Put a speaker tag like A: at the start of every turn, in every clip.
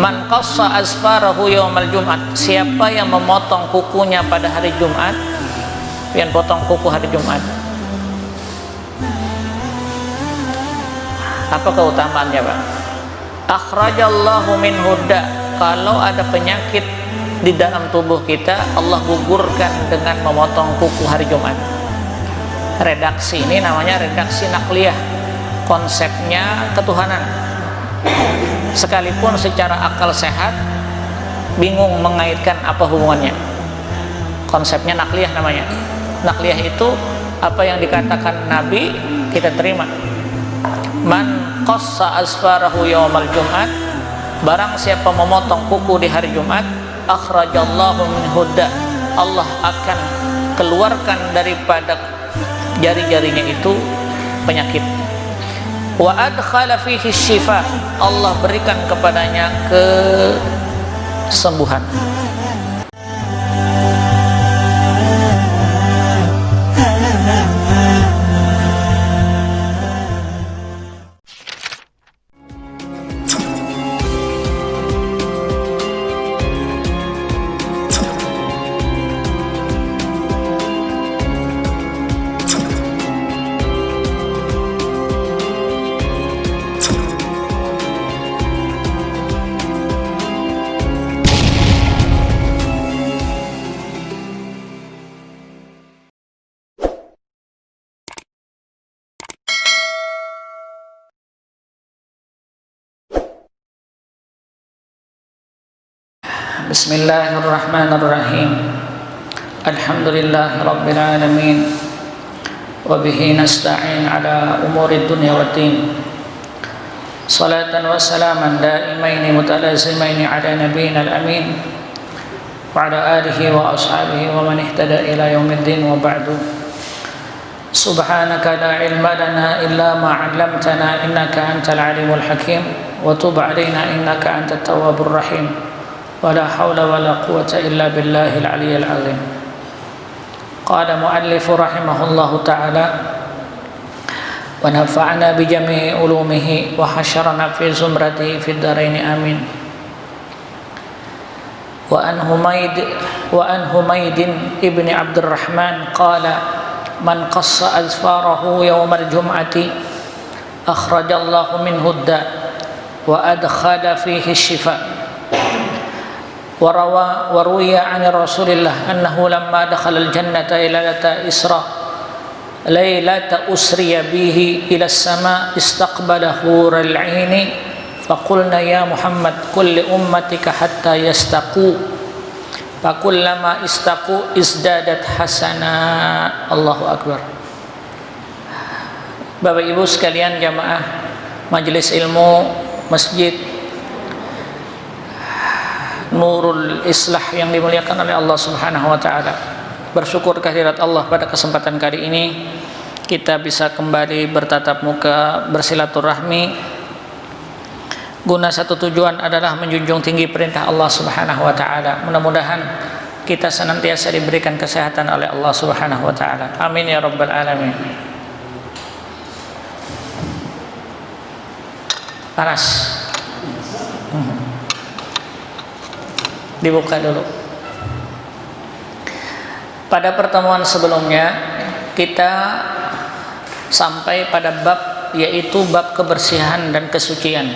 A: Man qassa asfarahu yaumal Jumat, siapa yang memotong kukunya pada hari Jumat, yang potong kuku hari Jumat, apa keutamaannya, Pak? Akhrajallahu min hudda, kalau ada penyakit di dalam tubuh kita, Allah gugurkan dengan memotong kuku hari Jumat. Redaksi ini namanya redaksi nakliyah, konsepnya ketuhanan. Sekalipun secara akal sehat bingung mengaitkan apa hubungannya. Konsepnya nakliyah namanya. Nakliyah itu apa yang dikatakan Nabi kita terima. Man qassa asfarahu yaumal Jumat, barang siapa memotong kuku di hari Jumat, akhrajallahu min hudda, Allah akan keluarkan daripada jari-jarinya itu penyakit. Wa adkhala fihi syifa, Allah berikan kepadanya kesembuhan. Bismillahirrahmanirrahim. Alhamdulillahi rabbil alamin. Wa bihi nasta'in ala umuri dunya waddin. Salatan wa salaman daimaini mutalazimaini ala nabiyyina al-amin wa ala alihi wa ashabihi wa man ihtada ila yaumiddin, wa ba'du. Subhanaka la ilma lana illa ma 'allamtana innaka antal alimul hakim, wa tub 'alaina innaka antat tawwabur rahim. ولا حول ولا قوة إلا بالله العلي العظيم. قال مؤلف رحمه الله تعالى: ونفعنا بجميع علومه وحشرنا في زمرته في الدارين آمين. وأن حميد ابن عبد الرحمن قال: من قص أظفاره يوم الجمعة أخرج الله منه الداء وأدخل فيه الشفاء. وروي عن رسول الله أنه لما دخل الجنة ليلة أسري به إلى السماء استقبل حور العين فقلنا يا محمد قل لأمتك حتى يستقوا فكلما استقوا ازدادت حسنا. Allahu Akbar. Bapak Ibu sekalian jamaah majelis ilmu Masjid Nurul Islah yang dimuliakan oleh Allah Subhanahu wa taala. Bersyukur kehadirat Allah pada kesempatan kali ini kita bisa kembali bertatap muka, bersilaturahmi. Guna satu tujuan adalah menjunjung tinggi perintah Allah Subhanahu wa taala. Mudah-mudahan kita senantiasa diberikan kesehatan oleh Allah Subhanahu wa taala. Amin ya rabbal alamin. Panas. Dibuka dulu. Pada pertemuan sebelumnya kita sampai pada bab, yaitu bab kebersihan dan kesucian,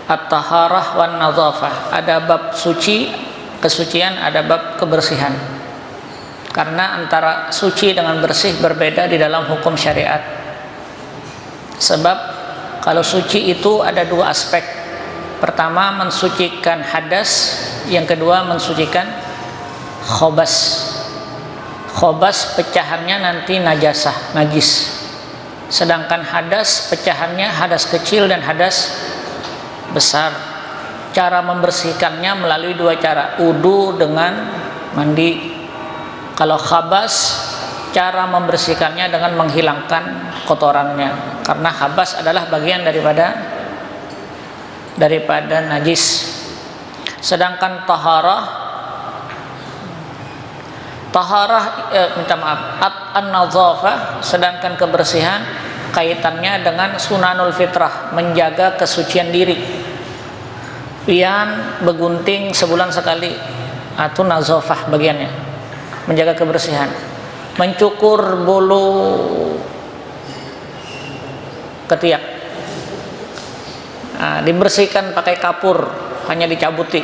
A: at-taharah wan nadhafah. Ada bab suci, kesucian, ada bab kebersihan. Karena antara suci dengan bersih berbeda di dalam hukum syariat. Sebab kalau suci itu ada dua aspek. Pertama mensucikan hadas, yang kedua mensucikan khobas. Khobas pecahannya nanti najasah, najis. Sedangkan hadas pecahannya hadas kecil dan hadas besar. Cara membersihkannya melalui dua cara, wudu dengan mandi. Kalau khabas, cara membersihkannya dengan menghilangkan kotorannya, karena khabas adalah bagian daripada najis. Sedangkan an-nadhafah, sedangkan kebersihan kaitannya dengan sunanul fitrah, menjaga kesucian diri. pian begunting sebulan sekali, atau nazafah bagiannya, menjaga kebersihan. Mencukur bulu ketiak, dibersihkan pakai kapur, hanya dicabuti.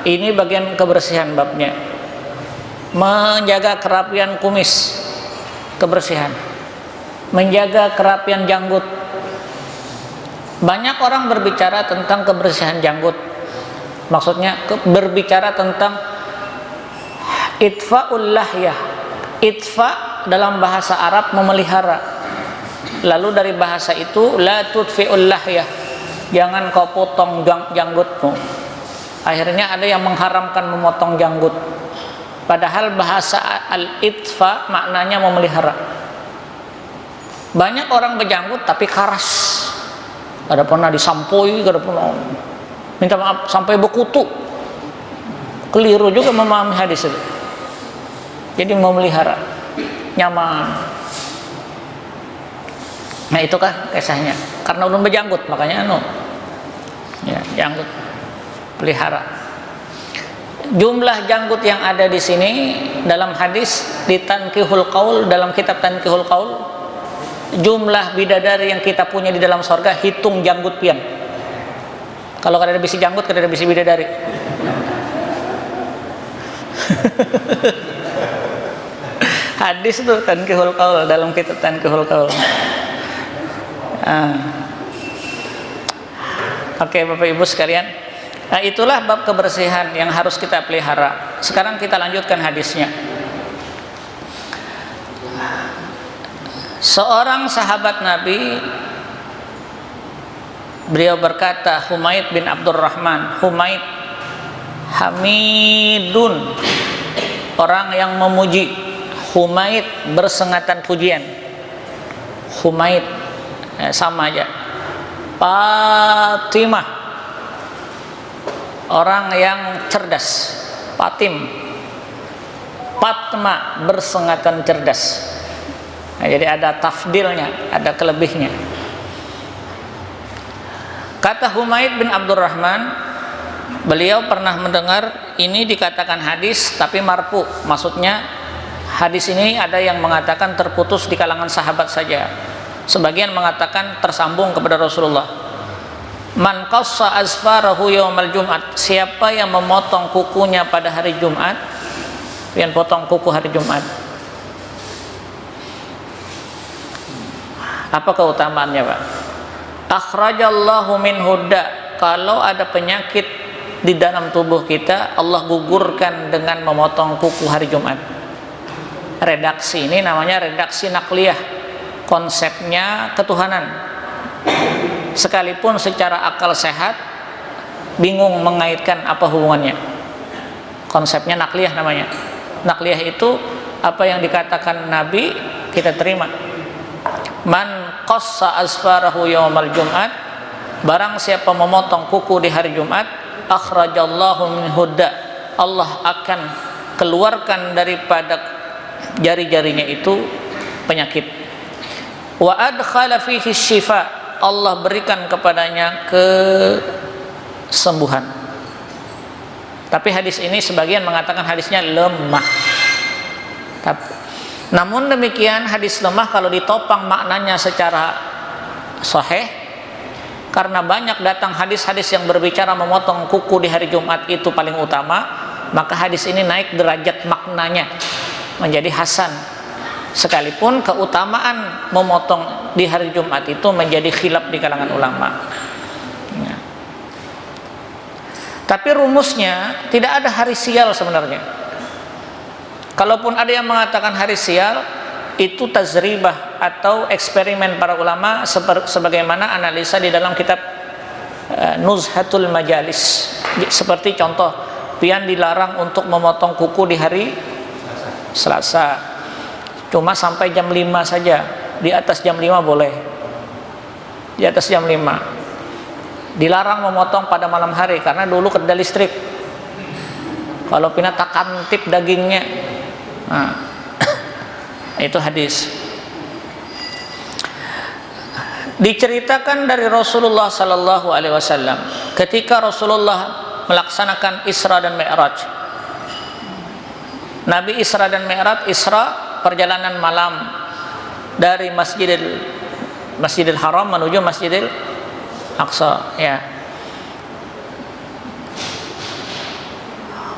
A: Ini bagian kebersihan babnya. Menjaga kerapian kumis, kebersihan. Menjaga kerapian janggut. Banyak orang berbicara tentang kebersihan janggut, maksudnya berbicara tentang itfa'ul lahyah. Itfa dalam bahasa Arab memelihara. Lalu dari bahasa itu la tudfi'ul lahyah, jangan kau potong janggutmu. Akhirnya ada yang mengharamkan memotong janggut, padahal bahasa al-itfa maknanya memelihara. Banyak orang berjanggut tapi karas, ada pernah disampoi, ada pernah minta maaf sampai berkutu. Keliru juga memahami hadis itu. Jadi memelihara, nyaman. Nah itukah kisahnya, karena ulun berjanggut makanya janggut pelihara. Jumlah janggut yang ada di sini dalam hadis di Tankihul Qaul, dalam kitab Tankihul Qaul, jumlah bidadari yang kita punya di dalam sorga, hitung janggut pian. Kalau kada ada bisi janggut, kada ada bisi bidadari. Hadis itu Tankihul Qaul, dalam kitab Tankihul Qaul. Oke, Bapak Ibu sekalian, itulah bab kebersihan yang harus kita pelihara. Sekarang kita lanjutkan hadisnya. Seorang sahabat Nabi, beliau berkata, Humaid bin Abdurrahman, Humaid hamidun, orang yang memuji. Humaid bersengatan pujian. Humaid sama aja. Fatimah, orang yang cerdas. Fatim, Fatma bersengatan cerdas. Jadi ada tafdilnya, ada kelebihnya. Kata Humaid bin Abdurrahman, beliau pernah mendengar ini dikatakan hadis tapi marfu, maksudnya hadis ini ada yang mengatakan terputus di kalangan sahabat saja, sebagian mengatakan tersambung kepada Rasulullah. Man qassa asfarahu yaumal Jumat, siapa yang memotong kukunya pada hari Jumat, yang potong kuku hari Jumat, apa keutamaannya, Pak? Akhrajallahu min hudda, kalau ada penyakit di dalam tubuh kita, Allah gugurkan dengan memotong kuku hari Jumat. Redaksi ini namanya redaksi nakliyah, konsepnya ketuhanan. Sekalipun secara akal sehat bingung mengaitkan apa hubungannya. Konsepnya nakliyah namanya. Nakliyah itu apa yang dikatakan Nabi kita terima. Man qassa asfarahu yaumal Jum'at, barang siapa memotong kuku di hari Jumat, akhrajallahu min hudda, Allah akan keluarkan daripada jari-jarinya itu penyakit. Wa adkhala fihi syifa, Allah berikan kepadanya kesembuhan. Tapi hadis ini sebagian mengatakan hadisnya lemah. Namun demikian hadis lemah kalau ditopang maknanya secara sahih, karena banyak datang hadis-hadis yang berbicara memotong kuku di hari Jumat itu paling utama, maka hadis ini naik derajat maknanya menjadi hasan, sekalipun keutamaan memotong di hari Jumat itu menjadi khilaf di kalangan ulama. Tapi rumusnya tidak ada hari sial sebenarnya. Kalaupun ada yang mengatakan hari sial, itu tazribah atau eksperimen para ulama, sebagaimana analisa di dalam kitab Nuzhatul Majalis. Seperti contoh, pian dilarang untuk memotong kuku di hari Selasa, cuma sampai jam 5 saja. Di atas jam 5 boleh. Di atas jam 5 dilarang memotong pada malam hari, karena dulu kerja listrik. Kalau pina tak kantip dagingnya, itu hadis. Diceritakan dari Rasulullah sallallahu alaihi wasallam ketika Rasulullah melaksanakan Isra dan Mi'raj. Nabi Isra dan Mi'raj, Isra perjalanan malam dari Masjidil Haram menuju Masjidil Aqsa, ya.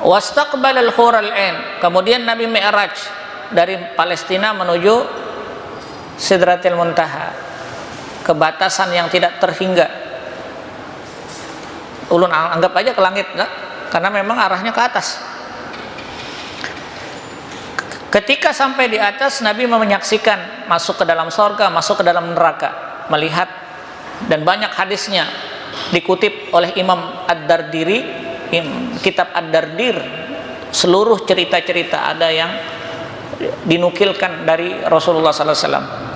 A: Wastaqbalal Hurul Ain, kemudian Nabi Mi'raj dari Palestina menuju Sidratil Muntaha, ke batasan yang tidak terhingga. Ulun anggap aja ke langit, enggak? Karena memang arahnya ke atas. Ketika sampai di atas, Nabi menyaksikan masuk ke dalam sorga, masuk ke dalam neraka, melihat, dan banyak hadisnya dikutip oleh Imam Ad-Dardiri, kitab Ad-Dardir, seluruh cerita-cerita ada yang dinukilkan dari Rasulullah SAW.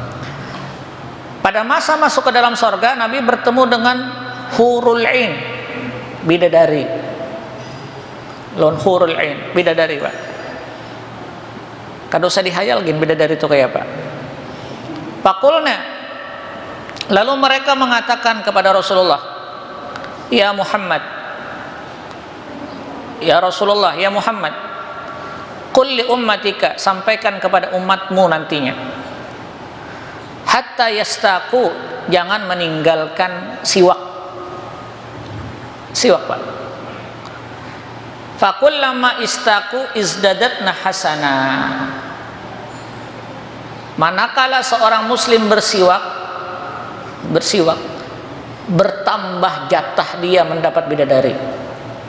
A: Pada masa masuk ke dalam sorga, Nabi bertemu dengan Hurul Ain, bidadari. Hurul Ain, bidadari, Pak. Kada usah dihayal gin bidadari itu kayak apa. Pakulna, lalu mereka mengatakan kepada Rasulullah, ya Muhammad, ya Rasulullah, ya Muhammad, qul li ummatika, sampaikan kepada umatmu nantinya, hatta yastaku, jangan meninggalkan siwak. Siwak, Pak. Fakullama istaku izdadatna hasana. Manakala seorang muslim bersiwak, bertambah jatah dia mendapat bidadari.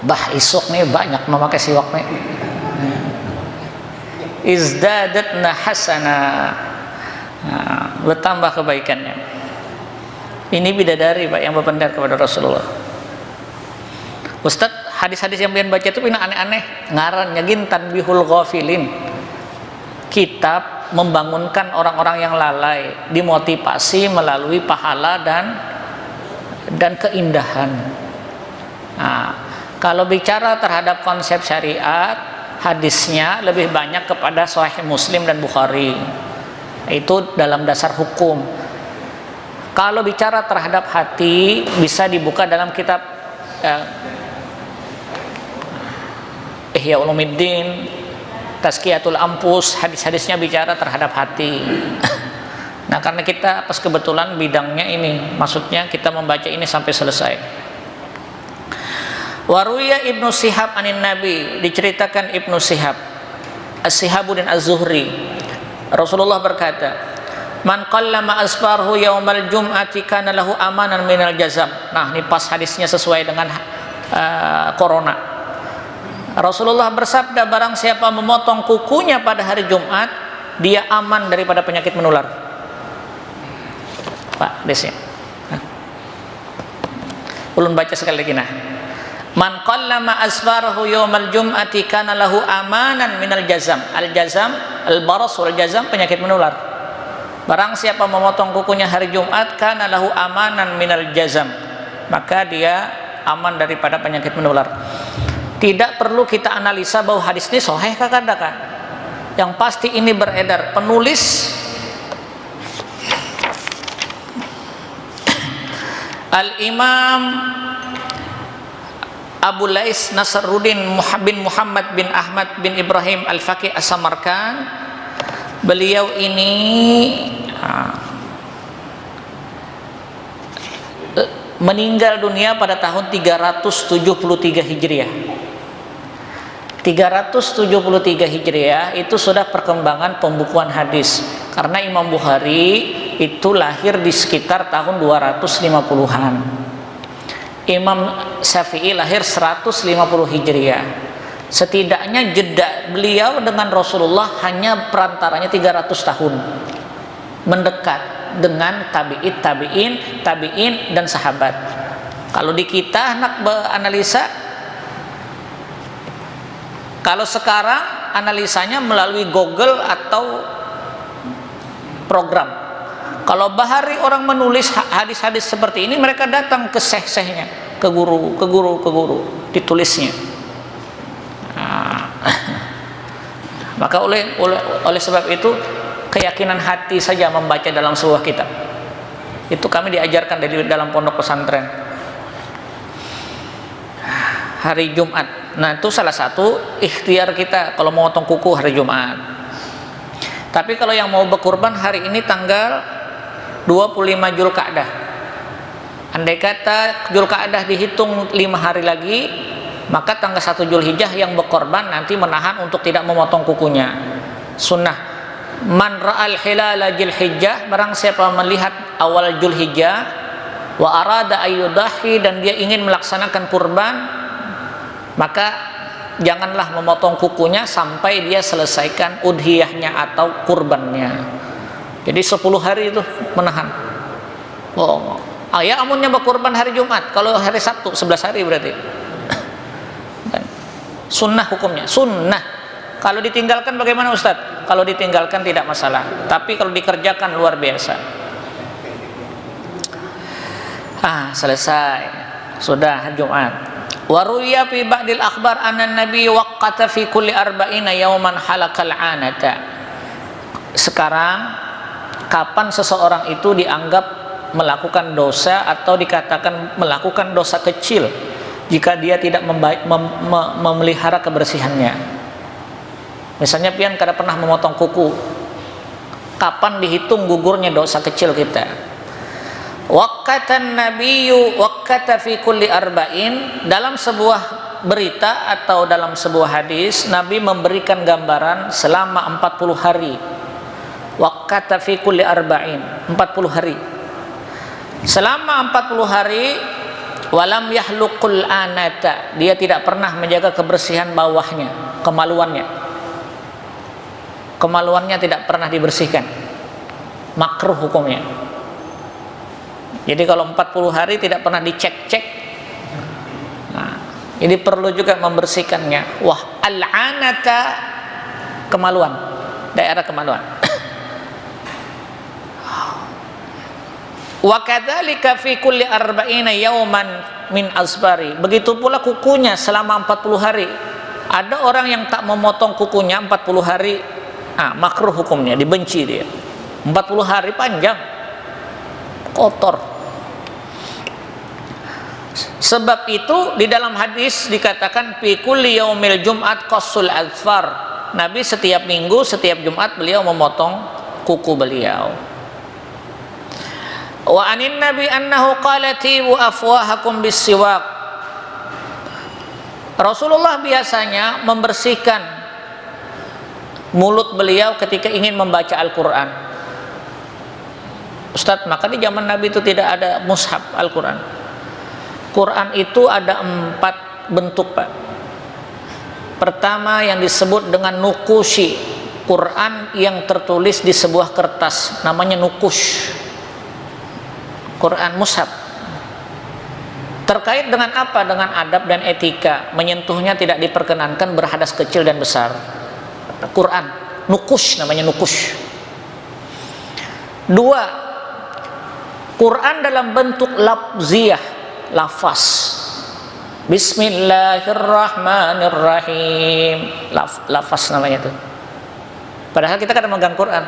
A: Bah, isuk nih banyak memakai siwak nih. Izdadatna hasana. Nah, bertambah kebaikannya. Ini bidadari, Pak, yang berpendar kepada Rasulullah. Ustaz, hadis-hadis yang pian baca itu pina aneh-aneh. Ngarannya gin Tanbihul Ghafilin, kitab membangunkan orang-orang yang lalai, dimotivasi melalui pahala dan keindahan. Nah, kalau bicara terhadap konsep syariat, hadisnya lebih banyak kepada Sahih Muslim dan Bukhari. Itu dalam dasar hukum. Kalau bicara terhadap hati, bisa dibuka dalam kitab Ihya Ulumuddin, Tazkiyatul Anfus, hadis-hadisnya bicara terhadap hati. Nah, karena kita pas kebetulan bidangnya ini, maksudnya kita membaca ini sampai selesai. Waruya Ibnu Shihab anin Nabi, diceritakan Ibnu Shihab, As-Shihabuddin Az-Zuhri, Rasulullah berkata, man qallama asfarhu yaumal jum'ati kana lahu amanan minal jazam. Nah, ini pas hadisnya sesuai dengan corona. Rasulullah bersabda, barang siapa memotong kukunya pada hari Jumat, dia aman daripada penyakit menular. Pak, hadisnya. Ulun baca sekali lagi. Nah, man qallama asfarahu yaumal jum'ati kana lahu amanan minal jazam. Al-jazam, al-baras wal jazam, penyakit menular. Barang siapa memotong kukunya hari Jumat, kana lahu amanan minal jazam, maka dia aman daripada penyakit menular. Tidak perlu kita analisa bahwa hadis ini sahih kah kah. Yang pasti ini beredar. Penulis Al-Imam Abu Lais Nasruddin bin Muhammad bin Ahmad bin Ibrahim Al-Faqih As-Samarkand. Beliau ini meninggal dunia pada tahun 373 Hijriah. 373 Hijriah itu sudah perkembangan pembukuan hadis, karena Imam Bukhari itu lahir di sekitar tahun 250-an. Imam Syafi'i lahir 150 Hijriah. Setidaknya jeda beliau dengan Rasulullah hanya perantaranya 300 tahun, mendekat dengan tabi'in dan sahabat. Kalau di kita nak beranalisa, kalau sekarang analisanya melalui Google atau program. Kalau bahari orang menulis hadis-hadis seperti ini, mereka datang ke syekh-syekhnya, ke guru, ditulisnya. Maka oleh sebab itu, keyakinan hati saja membaca dalam sebuah kitab. Itu kami diajarkan dari dalam pondok pesantren. Hari Jumat. Nah, itu salah satu ikhtiar kita kalau mau potong kuku hari Jumat. Tapi kalau yang mau berkurban hari ini tanggal 25 Zulkaadah. Andai kata Zulkaadah dihitung 5 hari lagi, maka tanggal 1 Zulhijjah yang berkorban nanti menahan untuk tidak memotong kukunya. Sunnah. Man ra'al hilala Zulhijjah, barang siapa melihat awal Zulhijjah wa arada ayyudahi, dan dia ingin melaksanakan kurban, maka janganlah memotong kukunya sampai dia selesaikan udhiyahnya atau kurbannya. Jadi 10 hari itu menahan. Oh, ya amunnya berkurban hari Jumat, kalau hari Sabtu 11 hari berarti. Sunnah hukumnya, sunnah. Kalau ditinggalkan bagaimana Ustadz? Kalau ditinggalkan tidak masalah, tapi kalau dikerjakan luar biasa. Selesai, sudah Jumat. Waruya fi ba'dil akhbar anna nabi waqata fi kulli arba'ina yawman halakal anata. Sekarang kapan seseorang itu dianggap melakukan dosa atau dikatakan melakukan dosa kecil jika dia tidak memelihara kebersihannya? Misalnya pian kada pernah memotong kuku, kapan dihitung gugurnya dosa kecil kita? Waqatan nabiyyu waqata fi kulli arba'in. Dalam sebuah berita atau dalam sebuah hadis, Nabi memberikan gambaran selama 40 hari. Waqata fi kulli arba'in, 40 hari. Selama 40 hari, walam yahluqul anata, dia tidak pernah menjaga kebersihan bawahnya, kemaluannya tidak pernah dibersihkan. Makruh hukumnya. Jadi kalau 40 hari tidak pernah dicek-cek, ini perlu juga membersihkannya. Wah, al-anata, kemaluan, daerah kemaluan. Wa kadzalika fi kulli arba'ina yawman min asbari. Begitu pula kukunya selama 40 hari. Ada orang yang tak memotong kukunya 40 hari, makruh hukumnya, dibenci dia. 40 hari panjang, kotor. Sebab itu di dalam hadis dikatakan fi kulli yaumil jum'at qassul azfar. Nabi setiap minggu, setiap Jumat beliau memotong kuku beliau. Wa anin nabi annahu qala tibu afwahakum bis-siwak. Rasulullah biasanya membersihkan mulut beliau ketika ingin membaca Al-Qur'an. Ustadz, maka di zaman Nabi itu tidak ada mushaf Al-Qur'an. Quran itu ada 4 bentuk, Pak. Pertama yang disebut dengan nukushi, Quran yang tertulis di sebuah kertas, namanya nukush, Quran mushaf. Terkait dengan apa? Dengan adab dan etika, menyentuhnya tidak diperkenankan, berhadas kecil dan besar. Quran nukush, namanya nukush. 2, Quran dalam bentuk lafziyah, lafaz. Bismillahirrahmanirrahim, lafaz namanya itu. Padahal kita kadang megang Quran,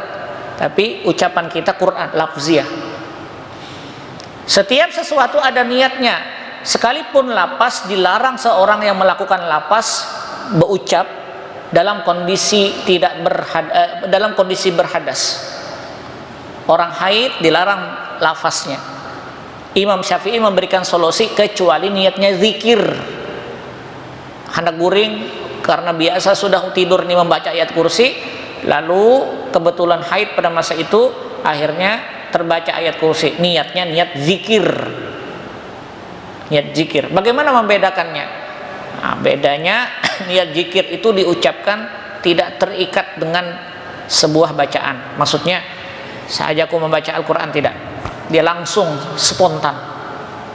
A: tapi ucapan kita Quran lafziyah. Setiap sesuatu ada niatnya. Sekalipun lafaz, dilarang seorang yang melakukan lafaz berucap dalam kondisi dalam kondisi berhadas. Orang haid dilarang lafaznya. Imam Syafi'i memberikan solusi kecuali niatnya zikir. Hendak guring karena biasa sudah tidur nih membaca ayat kursi, lalu kebetulan haid pada masa itu, akhirnya terbaca ayat kursi. Niatnya niat zikir. Niat zikir. Bagaimana membedakannya? Bedanya niat zikir itu diucapkan tidak terikat dengan sebuah bacaan. Maksudnya saja aku membaca Al-Quran, tidak. Dia langsung spontan.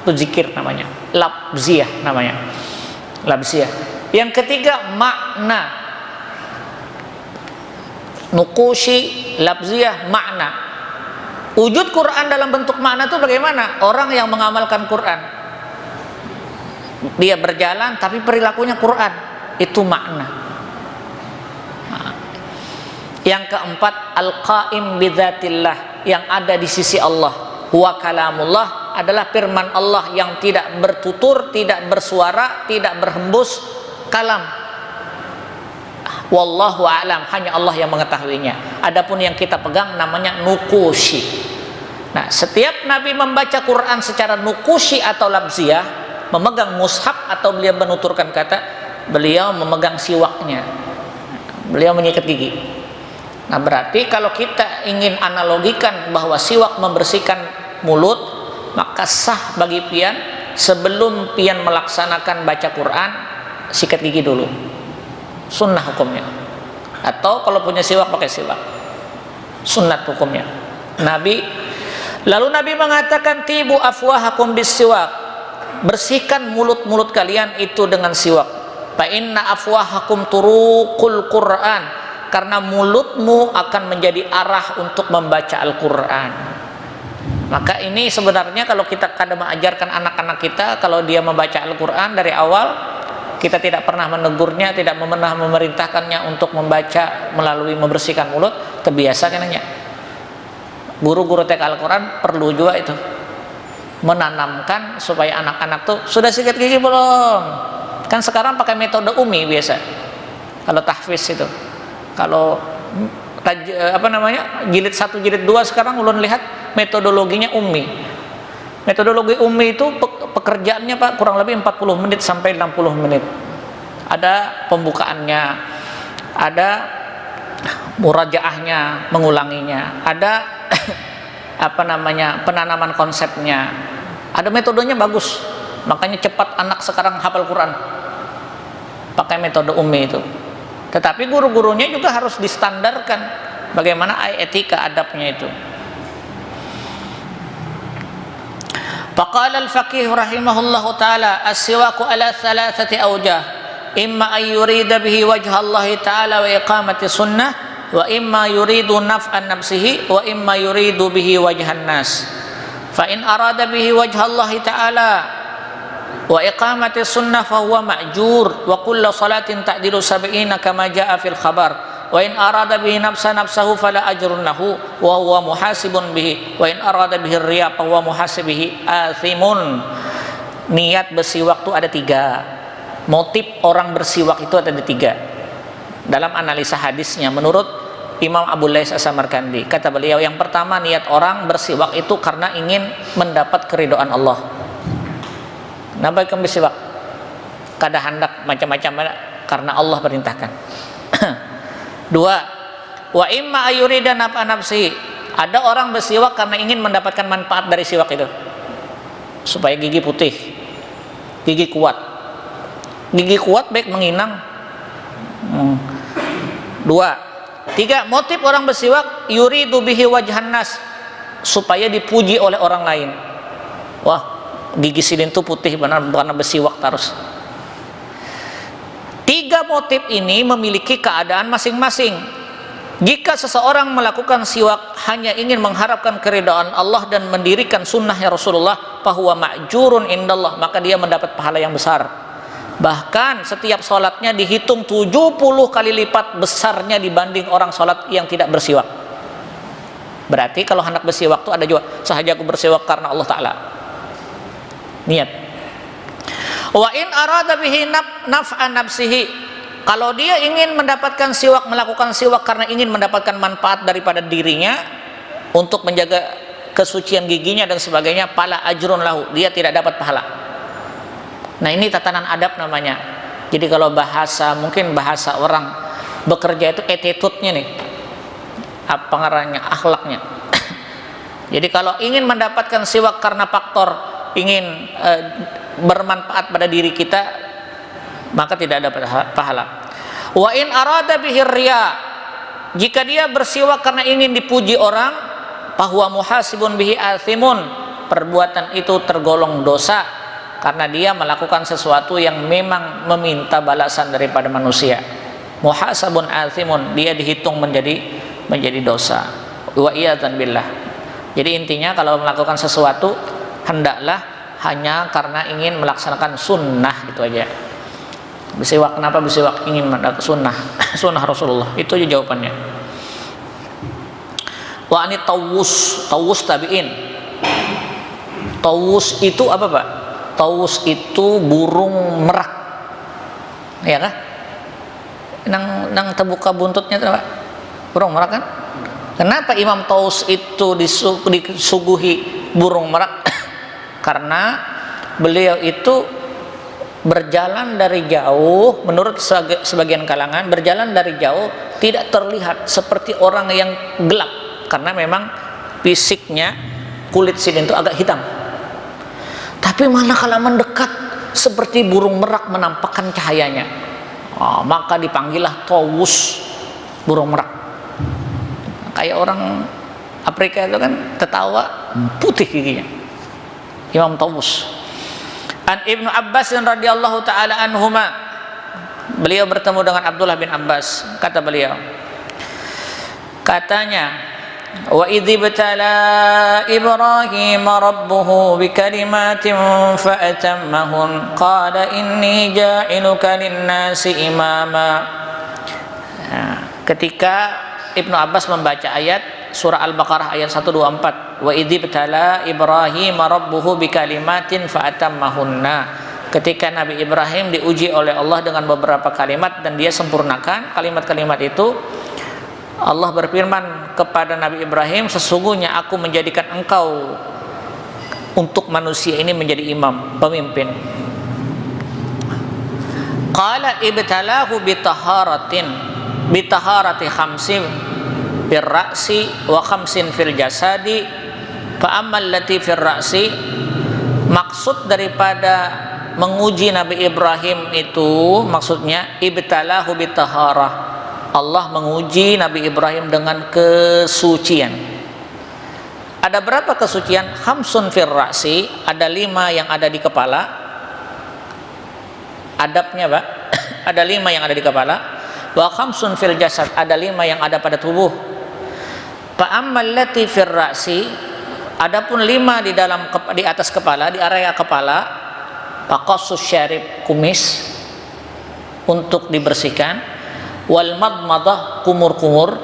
A: Itu zikir namanya, labziyah namanya, labziyah. Yang ketiga makna, nukushi, labziyah, makna. Wujud Quran dalam bentuk makna itu bagaimana? Orang yang mengamalkan Quran, dia berjalan tapi perilakunya Quran, itu makna. Yang keempat al-qaim bidzatillah, yang ada di sisi Allah. huwa kalamullah, adalah firman Allah yang tidak bertutur, tidak bersuara, tidak berhembus, kalam. Wallahu a'lam, hanya Allah yang mengetahuinya. Adapun yang kita pegang namanya nukushi. Nah, setiap Nabi membaca Quran secara nukushi atau labziyah, memegang mushaf atau beliau menuturkan kata, beliau memegang siwaknya, beliau menyikat gigi. Nah, berarti kalau kita ingin analogikan bahwa siwak membersihkan mulut, maka sah bagi pian sebelum pian melaksanakan baca Quran, sikat gigi dulu, sunnah hukumnya. Atau kalau punya siwak, pakai siwak, sunnat hukumnya. Lalu Nabi mengatakan, tibu afwahakum bis-siwak, bersihkan mulut-mulut kalian itu dengan siwak. Fa inna afwahakum turuqul Qur'an, karena mulutmu akan menjadi arah untuk membaca Al-Qur'an. Maka ini sebenarnya kalau kita kadang mengajarkan anak-anak kita, kalau dia membaca Al-Qur'an dari awal, kita tidak pernah menegurnya, tidak pernah memerintahkannya untuk membaca melalui membersihkan mulut, terbiasa kananya. Guru-guru TK Al-Quran perlu juga itu, menanamkan supaya anak-anak tuh sudah sikat gigi belum. Kan sekarang pakai metode umi biasa kalau tahfiz itu. Kalau jilid 1 jilid 2 sekarang ulun lihat metodologinya umi. Metodologi umi itu pekerjaannya Pak kurang lebih 40 menit sampai 60 menit. Ada pembukaannya, ada murajaahnya, mengulanginya, ada penanaman konsepnya, ada metodenya bagus. Makanya cepat anak sekarang hafal Quran pakai metode ummi itu. Tetapi guru-gurunya juga harus distandarkan bagaimana etika adabnya itu. Faqala al-faqih rahimahullahu taala, as-siwaku ala thalathati awjah, imma an yurida bihi wajha Allah taala wa iqamati sunnah, wa imma yuridu naf'an nafsihi, wa imma yuridu bihi wajhan nas. Fa in arada bihi wajha Allah taala wa iqamati sunnah fa huwa ma'jur, wa kullu salatin ta'dilu sab'ina kama jaa fil khabar. Wa in arada bihi nafsahu fala ajrun lahu wa huwa muhasibun bihi, wa in arada bihi riya fa huwa muhasibihi athimun. Niat bersiwak itu ada 3. Motif orang bersiwak itu ada 3. Dalam analisa hadisnya menurut Imam Abu Lais As-Samarkandi, kata beliau, yang pertama, niat orang bersiwak itu karena ingin mendapat keridhaan Allah. Kenapa kamu bersiwak? Kada hendak macam-macam, karena Allah perintahkan. 2, wa imma ayurida naf'a nafsi, ada orang bersiwak karena ingin mendapatkan manfaat dari siwak itu, supaya gigi putih, gigi kuat. Gigi kuat baik menginang. 2, 3, motif orang bersiwak yuridu bihi wajhan nas, supaya dipuji oleh orang lain. Wah, gigi sidin tuh putih benar karena bersiwak terus. 3 motif ini memiliki keadaan masing-masing. Jika seseorang melakukan siwak hanya ingin mengharapkan keridhaan Allah dan mendirikan sunnahnya Rasulullah, fahuwa ma'jurun indallah, maka dia mendapat pahala yang besar. Bahkan setiap sholatnya dihitung 70 kali lipat besarnya dibanding orang sholat yang tidak bersiwak. Berarti kalau hendak bersiwak itu ada juga, sahaja aku bersiwak karena Allah Ta'ala, niat. Wa in arada bihi naf'an nafsihi, kalau dia ingin mendapatkan siwak, melakukan siwak karena ingin mendapatkan manfaat daripada dirinya untuk menjaga kesucian giginya dan sebagainya, pala ajrun lahu, dia tidak dapat pahala. Nah, ini tatanan adab namanya. Jadi kalau bahasa, mungkin bahasa orang bekerja itu attitude-nya nih, apa ngarannya, akhlaknya. Jadi kalau ingin mendapatkan siwak karena faktor ingin bermanfaat pada diri kita, maka tidak dapat pahala. Wa in arada bihi riya, jika dia bersiwak karena ingin dipuji orang, fahuwa muhasibun bihi athimun, perbuatan itu tergolong dosa karena dia melakukan sesuatu yang memang meminta balasan daripada manusia. Muhasabun athimun, dia dihitung menjadi dosa. Wa iyadzan billah. Jadi intinya kalau melakukan sesuatu hendaklah hanya karena ingin melaksanakan sunnah, itu aja. Bersiwak, kenapa bersiwak? Ingin melaksanakan sunnah, sunnah Rasulullah, itu aja jawabannya. Wa anit tawus tabi'in, Tawus itu apa Pak? Tawus itu burung merak, ya kan? Nang terbuka buntutnya itu Pak, burung merak kan? Kenapa Imam Tawus itu disuguhi burung merak? Karena beliau itu berjalan dari jauh, menurut sebagian kalangan berjalan dari jauh tidak terlihat seperti orang yang gelap, karena memang fisiknya kulit sini itu agak hitam. Tapi manakala mendekat seperti burung merak menampakkan cahayanya, maka dipanggillah Tawus, burung merak. Kayak orang Afrika itu kan tertawa putih giginya, Imam Tawus. An Ibnu Abbas radhiyallahu taala anhuma, beliau bertemu dengan Abdullah bin Abbas, kata beliau, katanya, wa idh ibtala Ibrahim rabbuhu bikalimatin fa'atammahun qala inni ja'iluka lin-nasi imama. Ketika Ibnu Abbas membaca ayat surah Al-Baqarah ayat 124, wa idh ibtala Ibrahim rabbuhu bikalimatin fa'atammahunna, ketika Nabi Ibrahim diuji oleh Allah dengan beberapa kalimat dan dia sempurnakan kalimat-kalimat itu, Allah berfirman kepada Nabi Ibrahim, sesungguhnya aku menjadikan engkau untuk manusia ini menjadi imam, pemimpin. Qala ibtalahu bitaharati khamsin fil ra'si wa khamsin fil jasadi fa ammal lati fil ra'si. Maksud daripada menguji Nabi Ibrahim itu, maksudnya ibtalahu bitaharah, Allah menguji Nabi Ibrahim dengan kesucian. Ada berapa kesucian? Khamsun fil ra'si, ada 5 yang ada di kepala. Adabnya Pak, ada 5 yang ada di kepala. Wa khamsun fil jasad, ada 5 yang ada pada tubuh. Fa ammal lati fil ra'si, adapun 5 di atas kepala, di area kepala, faqassus syarib, kumis untuk dibersihkan, wal madmadah, kumur-kumur,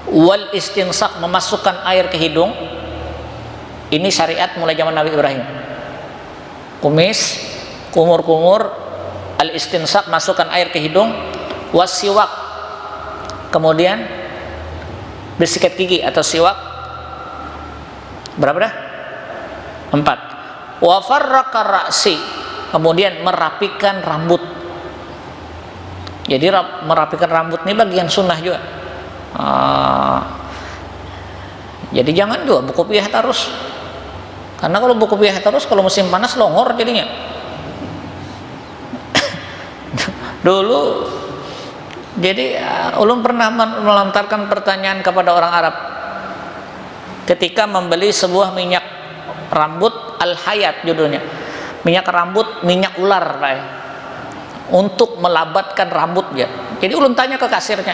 A: wal istinsak, memasukkan air ke hidung. Ini syariat mulai zaman Nabi Ibrahim. Kumis, kumur-kumur, al istinsak, masukkan air ke hidung, wasiwak, kemudian bersikat gigi atau siwak. Berapa dah? 4. Wa farraqa ra'si, kemudian merapikan rambut. Jadi merapikan rambut ini bagian sunnah juga. Jadi jangan juga berkopiah terus, karena kalau berkopiah terus, kalau musim panas longor jadinya. Dulu jadi ulun pernah melontarkan pertanyaan kepada orang Arab ketika membeli sebuah minyak rambut Al-Hayat, judulnya minyak rambut, minyak ular Pak, untuk melabatkan rambutnya. Jadi ulun tanya ke kasirnya,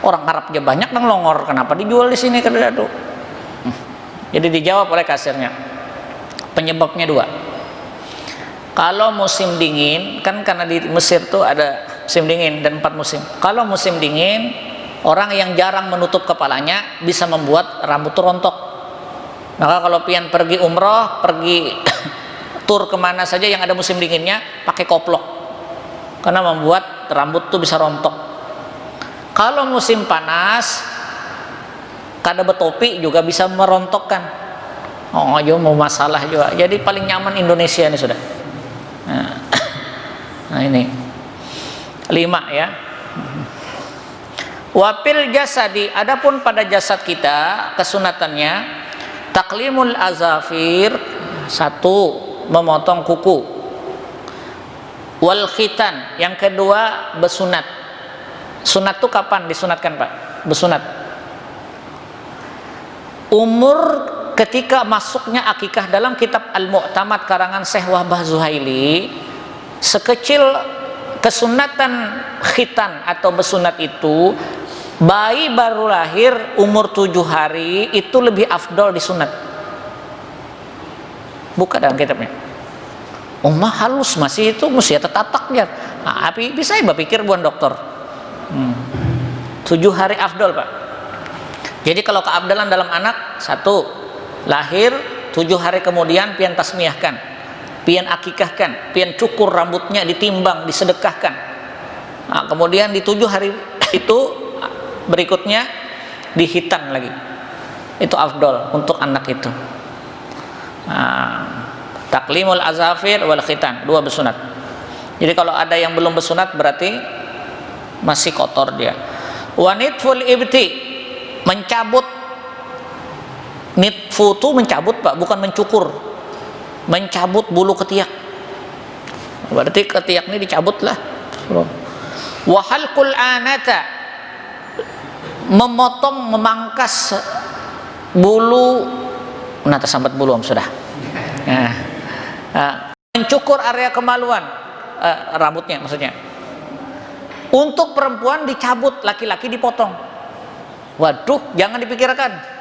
A: orang Arabnya banyak nang longor, kenapa dijual di sini? Jadi dijawab oleh kasirnya, penyebabnya 2. Kalau musim dingin, kan karena di Mesir tuh ada musim dingin dan 4 musim. Kalau musim dingin, orang yang jarang menutup kepalanya bisa membuat rambut tuh rontok. Maka kalau pian pergi umroh, pergi tur kemana saja yang ada musim dinginnya, pakai koplok, karena membuat rambut tuh bisa rontok. Kalau musim panas, kada betopi juga bisa merontokkan. Juga mau masalah juga. Jadi paling nyaman Indonesia ini sudah. Nah ini 5 ya. Wapil jasadi, adapun pada jasad kita kesunatannya taklimul azafir, 1 memotong kuku, wal khitan, yang kedua besunat. Sunat itu kapan disunatkan Pak? Besunat umur ketika masuknya akikah. Dalam kitab Al-Mu'tamad karangan Syekh Wahbah Zuhaili, sekecil kesunatan khitan atau besunat itu, bayi baru lahir umur 7 hari itu lebih afdol disunat. Buka dalam kitabnya. Halus masih itu mesti tetataknya. Tapi bisa ya berpikir buan dokter. 7 hari afdol Pak. Jadi kalau keabdalan dalam anak, 1 lahir 7 7 hari kemudian pian tasmiyahkan, pian akikahkan, pian cukur rambutnya, ditimbang, disedekahkan. Nah, kemudian di 7 hari itu berikutnya dihitan lagi. Itu afdol untuk anak itu. Nah, taklimul azafir wal khitan, 2 bersunat. Jadi kalau ada yang belum bersunat berarti masih kotor dia. Wanitful ibti, mencabut. Nitfu itu mencabut Pak, bukan mencukur. Mencabut bulu ketiak. Berarti ketiak ini dicabut lah. Wahalqul anata, memotong, memangkas bulu. Nah, tersambat bulu sudah. Mencukur area kemaluan, rambutnya maksudnya. Untuk perempuan dicabut, laki-laki dipotong. Waduh, jangan dipikirkan.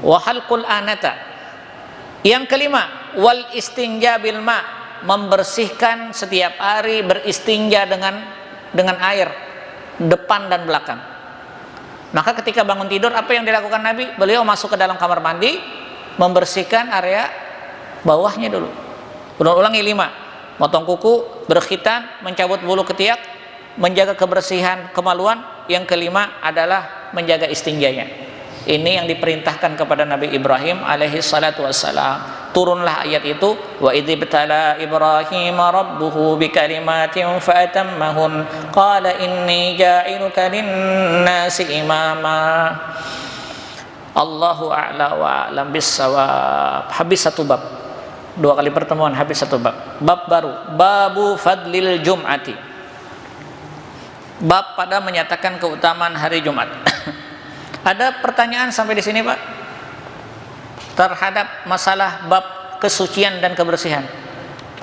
A: Wahalqul anata. Yang kelima, wal istinja bil ma, membersihkan setiap hari, beristinja dengan air depan dan belakang. Maka ketika bangun tidur, apa yang dilakukan Nabi? Beliau masuk ke dalam kamar mandi, membersihkan area bawahnya dulu. Ulangi 5, motong kuku, berkhitan, mencabut bulu ketiak, menjaga kebersihan kemaluan. Yang kelima adalah menjaga istinjanya. Ini yang diperintahkan kepada Nabi Ibrahim alaihi salatu wassalam. Turunlah ayat itu, wa idzibtala Ibrahim rabbuhu bikalimatin fa'atammahun qala inni ja'iluka lin-nasi imama. Allahu a'la wa a'lam bis-shawab. Habis 1 bab. 2 kali pertemuan habis 1 bab. Bab baru, babu fadlil jum'ati. Bab pada menyatakan keutamaan hari Jumat. Ada pertanyaan sampai di sini Pak? Terhadap masalah bab kesucian dan kebersihan.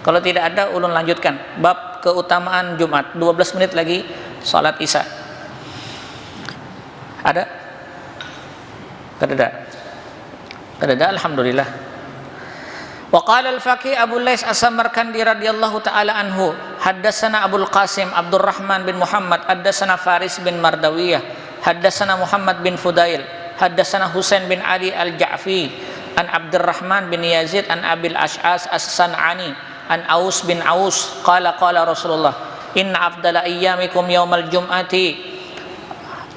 A: Kalau tidak ada, ulun lanjutkan. Bab keutamaan Jumat. 12 menit lagi salat Isya. Ada? Tidak. Alhamdulillah. Wa qala al-faqih Abu Lais As-Samarkandi radhiyallahu taala anhu, haddatsana Abdul Qasim Abdurrahman bin Muhammad, haddatsana Faris bin Mardawiyah, haddatsana Muhammad bin Fudail, haddatsana Husain bin Ali al-Ja'fi, an Abdurrahman bin Yazid an Abil Ash'as As-San'ani, an Aus bin Aus, qala Rasulullah, inna afdala ayyamikum yaumal jum'ati.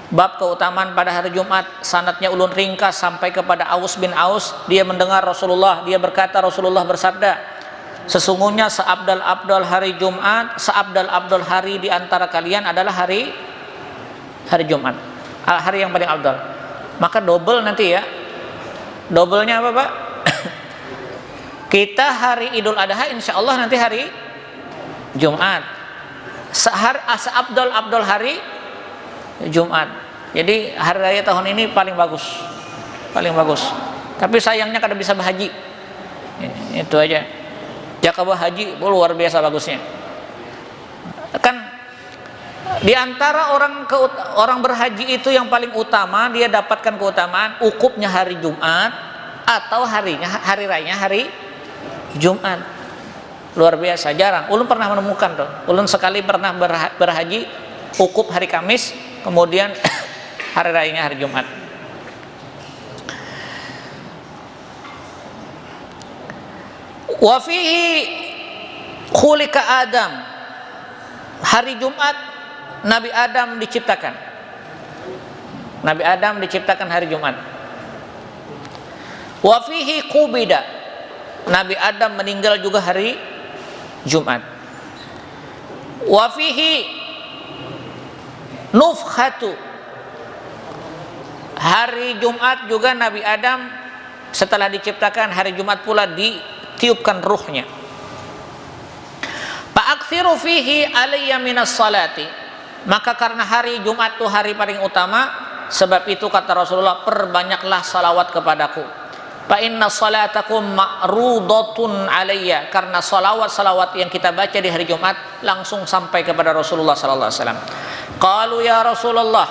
A: Bab keutamaan pada hari Jumat. Sanadnya ulun ringkas sampai kepada Aus bin Aus. Dia mendengar Rasulullah, dia berkata, Rasulullah bersabda, sesungguhnya seabdal-abdal hari Jumat, seabdal-abdal hari di antara kalian adalah hari Jumat, hari yang paling abdal. Maka double nanti ya. Doublenya apa Pak? Kita hari Idul Adha insya Allah nanti hari Jumat. Seabdal-abdal hari Jumat. Jadi hari raya tahun ini paling bagus. Tapi sayangnya kada bisa berhaji. Itu aja. Jaka berhaji luar biasa bagusnya. Kan di antara orang berhaji itu yang paling utama, dia dapatkan keutamaan ukupnya hari Jumat atau hari raya hari Jumat. Luar biasa, jarang. Ulun pernah menemukan tuh. Ulun sekali pernah berhaji ukuf hari Kamis, kemudian hari rayanya hari Jumat. Wa fihi khuliqa Adam. Hari Jumat Nabi Adam diciptakan. Nabi Adam diciptakan hari Jumat. Wa fihi qubida. Nabi Adam meninggal juga hari Jumat. Wa fihi nufkhatu. Hari Jumat juga Nabi Adam setelah diciptakan hari Jumat pula ditiupkan ruhnya. Fa'akthiru fihi alayya minas salati. Maka karena hari Jumat itu hari paling utama, sebab itu kata Rasulullah, perbanyaklah salawat kepadaku. Fa inna salatakum ma'rudatun alayya. Karena salawat-salawat yang kita baca di hari Jumat langsung sampai kepada Rasulullah sallallahu alaihi wasallam. Qalu ya Rasulullah,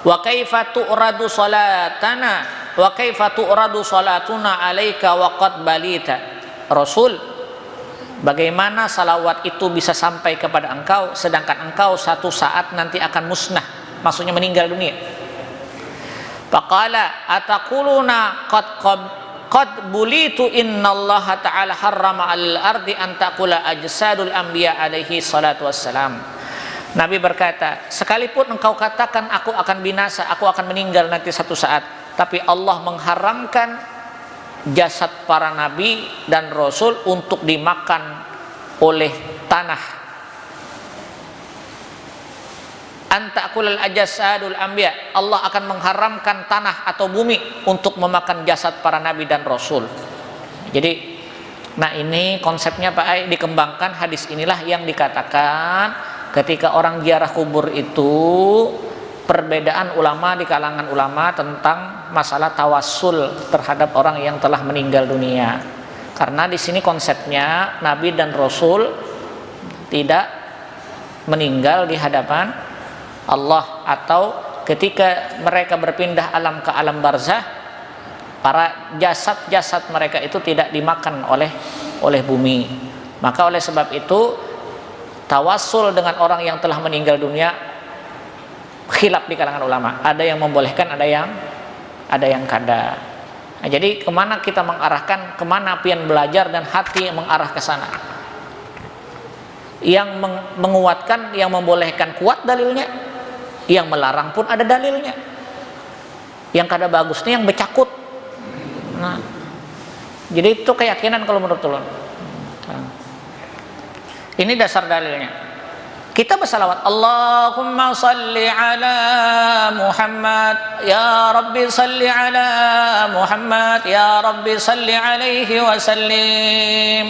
A: wa kaifa tu'radu salatana wa kaifa tu'radu salatuna alayka wa qad balita. Rasul, bagaimana salawat itu bisa sampai kepada engkau sedangkan engkau satu saat nanti akan musnah, maksudnya meninggal dunia. Faqala ataquluna qad bulitu innallaha ta'ala harrama al-ardi an taqula ajsadul anbiya alaihi salatu wassalam. Nabi berkata, sekalipun engkau katakan aku akan binasa, aku akan meninggal nanti satu saat, tapi Allah mengharamkan jasad para nabi dan rasul untuk dimakan oleh tanah. Antakulal ajasadul anbiya, Allah akan mengharamkan tanah atau bumi untuk memakan jasad para nabi dan rasul. Jadi, nah ini konsepnya Pak Ai dikembangkan. Hadis inilah yang dikatakan ketika orang ziarah kubur itu perbedaan ulama di kalangan ulama tentang masalah tawassul terhadap orang yang telah meninggal dunia. Karena di sini konsepnya nabi dan rasul tidak meninggal di hadapan Allah, atau ketika mereka berpindah alam ke alam barzah, para jasad-jasad mereka itu tidak dimakan oleh bumi. Maka oleh sebab itu tawassul dengan orang yang telah meninggal dunia khilaf di kalangan ulama. Ada yang membolehkan, ada yang kada. Nah, jadi kemana kita mengarahkan, kemana pian belajar dan hati mengarah ke sana. Yang menguatkan, yang membolehkan kuat dalilnya, yang melarang pun ada dalilnya. Yang kada bagusnya yang becakut. Nah, jadi itu keyakinan kalau menurut ulun. Ini dasar dalilnya. Kita bersalawat, Allahumma salli ala Muhammad, ya Rabbi salli ala Muhammad, ya Rabbi salli alaihi wasallim.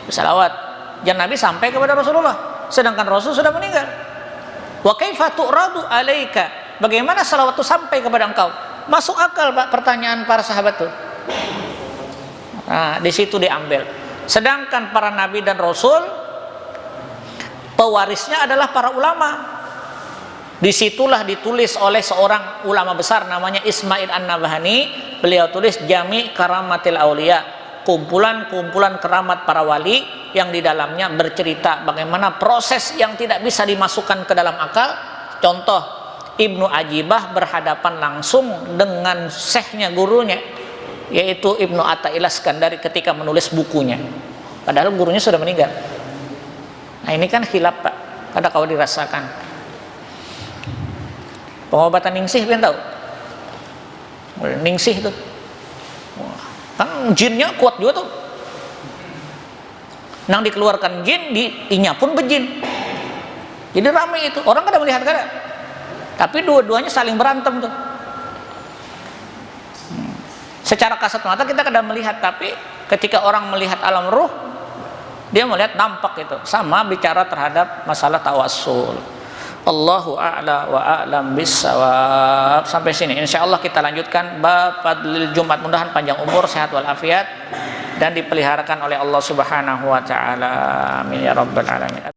A: Bersalawat. Jangan Nabi sampai kepada Rasulullah, sedangkan Rasul sudah meninggal. Wa kaifa tu'radu alaika, bagaimana salawat itu sampai kepada engkau? Masuk akal Pak pertanyaan para sahabat tuh. Nah, di situ diambil. Sedangkan para nabi dan rasul pewarisnya adalah para ulama. Disitulah ditulis oleh seorang ulama besar namanya Ismail An-Nabhani. Beliau tulis Jami' Karamatil Auliya, kumpulan-kumpulan keramat para wali, yang di dalamnya bercerita bagaimana proses yang tidak bisa dimasukkan ke dalam akal. Contoh, Ibnu Ajibah berhadapan langsung dengan syekhnya, gurunya, yaitu Ibnu Athaillah Iskandari ketika menulis bukunya, padahal gurunya sudah meninggal. Nah ini kan khilaf Pak, kada kau dirasakan. Pengobatan ningsih kalian tahu? Ningsih itu kan jinnya kuat juga tuh. Nang dikeluarkan jin, inya pun bejin. Jadi ramai itu, orang kada melihat kada, tapi dua-duanya saling berantem tuh. Secara kasat mata kita kada melihat, tapi ketika orang melihat alam ruh, dia melihat nampak itu. Sama bicara terhadap masalah tawassul. Allahu a'la wa a'lam bissawab. Sampai sini insyaallah kita lanjutkan bab fadlil Jumat. Mudahan panjang umur, sehat walafiat, dan dipeliharakan oleh Allah Subhanahu wa taala. Amin ya rabbal alamin.